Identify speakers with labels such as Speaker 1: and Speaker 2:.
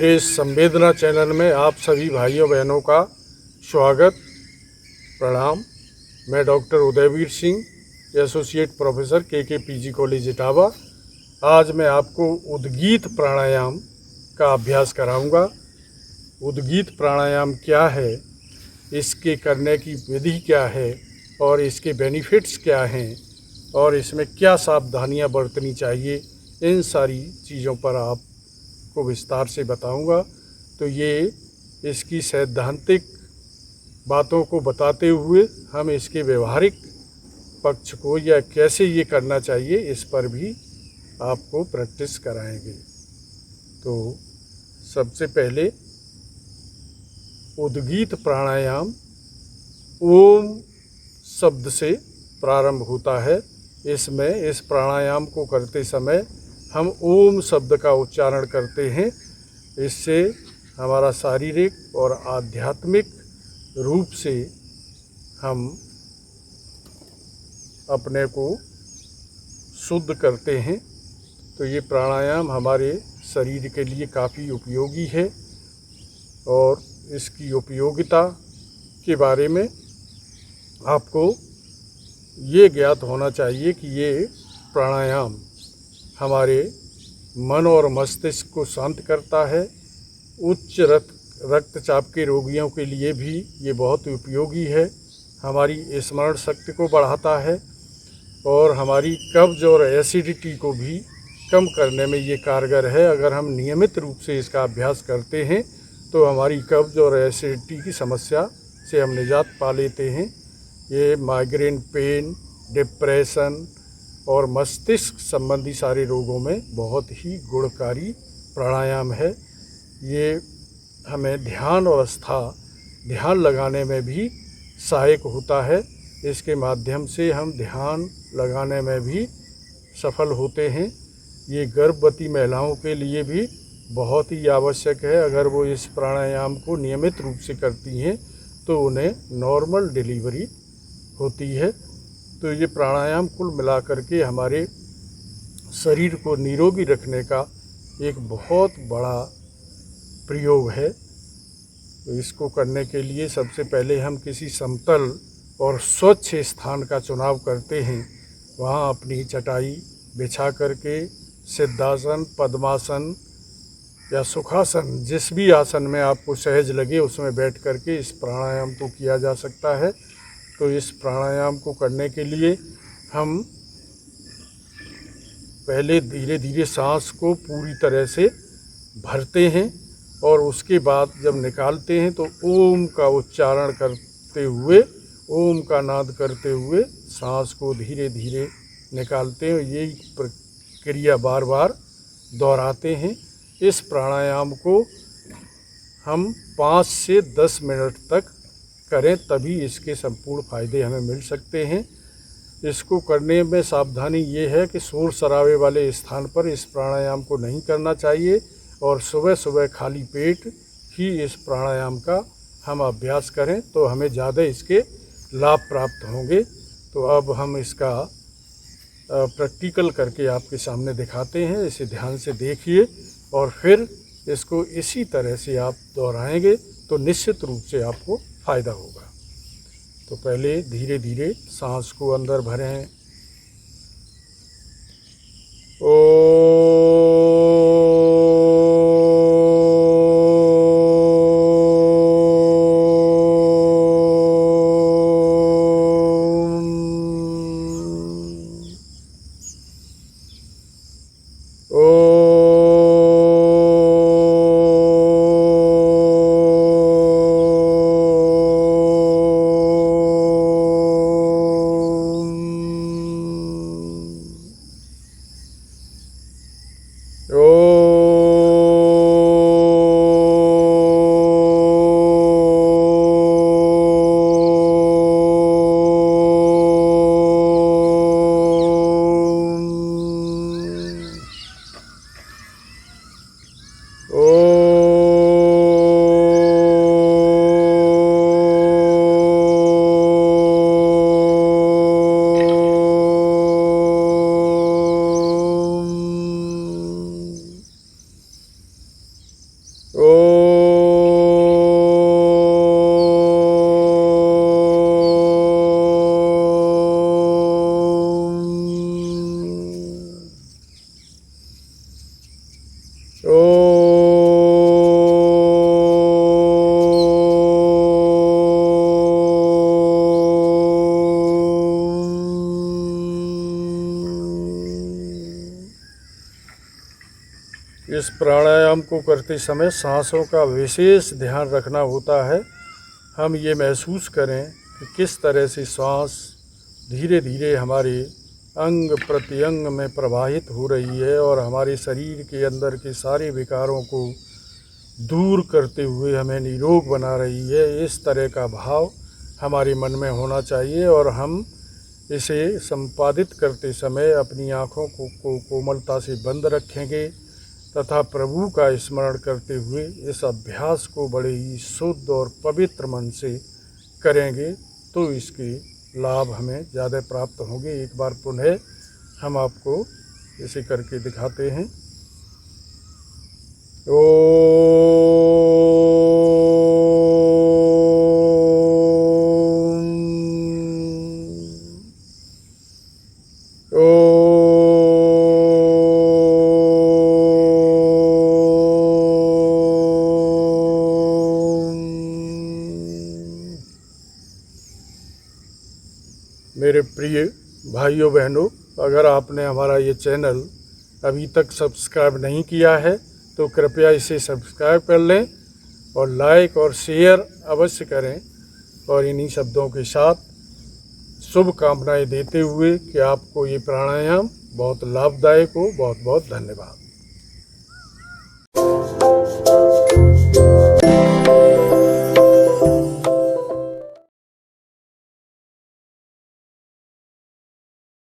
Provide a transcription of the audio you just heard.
Speaker 1: मेरे इस संवेदना चैनल में आप सभी भाइयों बहनों का स्वागत, प्रणाम। मैं doctor Udayveer Singh, associate professor के कॉलेज इटावा। आज मैं आपको उद्गीत प्राणायाम का अभ्यास कराऊंगा। उद्गीत प्राणायाम क्या है, इसके करने की विधि क्या है और इसके बेनिफिट्स क्या हैं और इसमें क्या सावधानियां बरतनी चाहिए, इन सारी चीज़ों पर आपको विस्तार से बताऊंगा। तो ये इसकी सैद्धांतिक बातों को बताते हुए हम इसके व्यवहारिक पक्ष को या कैसे ये करना चाहिए इस पर भी आपको प्रैक्टिस कराएंगे। तो सबसे पहले उद्गीत प्राणायाम ओम शब्द से प्रारंभ होता है। इसमें इस प्राणायाम को करते समय हम ओम शब्द का उच्चारण करते हैं। इससे हमारा शारीरिक और आध्यात्मिक रूप से हम अपने को शुद्ध करते हैं। तो ये प्राणायाम हमारे शरीर के लिए काफ़ी उपयोगी है और इसकी उपयोगिता के बारे में आपको ये ज्ञात होना चाहिए कि ये प्राणायाम हमारे मन और मस्तिष्क को शांत करता है। उच्च रक्तचाप के रोगियों के लिए भी ये बहुत उपयोगी है। हमारी स्मरण शक्ति को बढ़ाता है और हमारी कब्ज और एसिडिटी को भी कम करने में ये कारगर है। अगर हम नियमित रूप से इसका अभ्यास करते हैं तो हमारी कब्ज और एसिडिटी की समस्या से हम निजात पा लेते हैं। ये माइग्रेन पेन, डिप्रेशन और मस्तिष्क संबंधी सारे रोगों में बहुत ही गुणकारी प्राणायाम है। ये हमें ध्यान लगाने में भी सहायक होता है। इसके माध्यम से हम ध्यान लगाने में भी सफल होते हैं। ये गर्भवती महिलाओं के लिए भी बहुत ही आवश्यक है। अगर वो इस प्राणायाम को नियमित रूप से करती हैं तो उन्हें नॉर्मल डिलीवरी होती है। तो ये प्राणायाम कुल मिलाकर के हमारे शरीर को निरोगी रखने का एक बहुत बड़ा प्रयोग है। तो इसको करने के लिए सबसे पहले हम किसी समतल और स्वच्छ स्थान का चुनाव करते हैं। वहाँ अपनी चटाई बिछा करके सिद्धासन, पद्मासन या सुखासन, जिस भी आसन में आपको सहज लगे उसमें बैठ करके इस प्राणायाम को किया जा सकता है। तो इस प्राणायाम को करने के लिए हम पहले धीरे धीरे सांस को पूरी तरह से भरते हैं और उसके बाद जब निकालते हैं तो ओम का उच्चारण करते हुए, ओम का नाद करते हुए सांस को धीरे धीरे निकालते हैं। यही प्रक्रिया बार बार दोहराते हैं। इस प्राणायाम को हम 5 से 10 मिनट तक करें, तभी इसके संपूर्ण फायदे हमें मिल सकते हैं। इसको करने में सावधानी ये है कि शोर शराबे वाले स्थान पर इस प्राणायाम को नहीं करना चाहिए और सुबह सुबह खाली पेट ही इस प्राणायाम का हम अभ्यास करें तो हमें ज़्यादा इसके लाभ प्राप्त होंगे। तो अब हम इसका प्रैक्टिकल करके आपके सामने दिखाते हैं। इसे ध्यान से देखिए और फिर इसको इसी तरह से आप दोहराएंगे तो निश्चित रूप से आपको फ़ायदा होगा। तो पहले धीरे धीरे सांस को अंदर भरें। इस प्राणायाम को करते समय सांसों का विशेष ध्यान रखना होता है। हम ये महसूस करें कि किस तरह से सांस धीरे धीरे हमारे अंग प्रत्यंग में प्रवाहित हो रही है और हमारे शरीर के अंदर के सारे विकारों को दूर करते हुए हमें निरोग बना रही है। इस तरह का भाव हमारे मन में होना चाहिए और हम इसे संपादित करते समय अपनी आँखों को कोमलता से बंद रखेंगे तथा प्रभु का स्मरण करते हुए इस अभ्यास को बड़े ही शुद्ध और पवित्र मन से करेंगे तो इसके लाभ हमें ज़्यादा प्राप्त होंगे। एक बार पुनः हम आपको इसे करके दिखाते हैं। मेरे प्रिय भाइयों बहनों, अगर आपने हमारा ये चैनल अभी तक सब्सक्राइब नहीं किया है तो कृपया इसे सब्सक्राइब कर लें और लाइक और शेयर अवश्य करें। और इन्हीं शब्दों के साथ शुभकामनाएं देते हुए कि आपको ये प्राणायाम बहुत लाभदायक हो। बहुत बहुत धन्यवाद।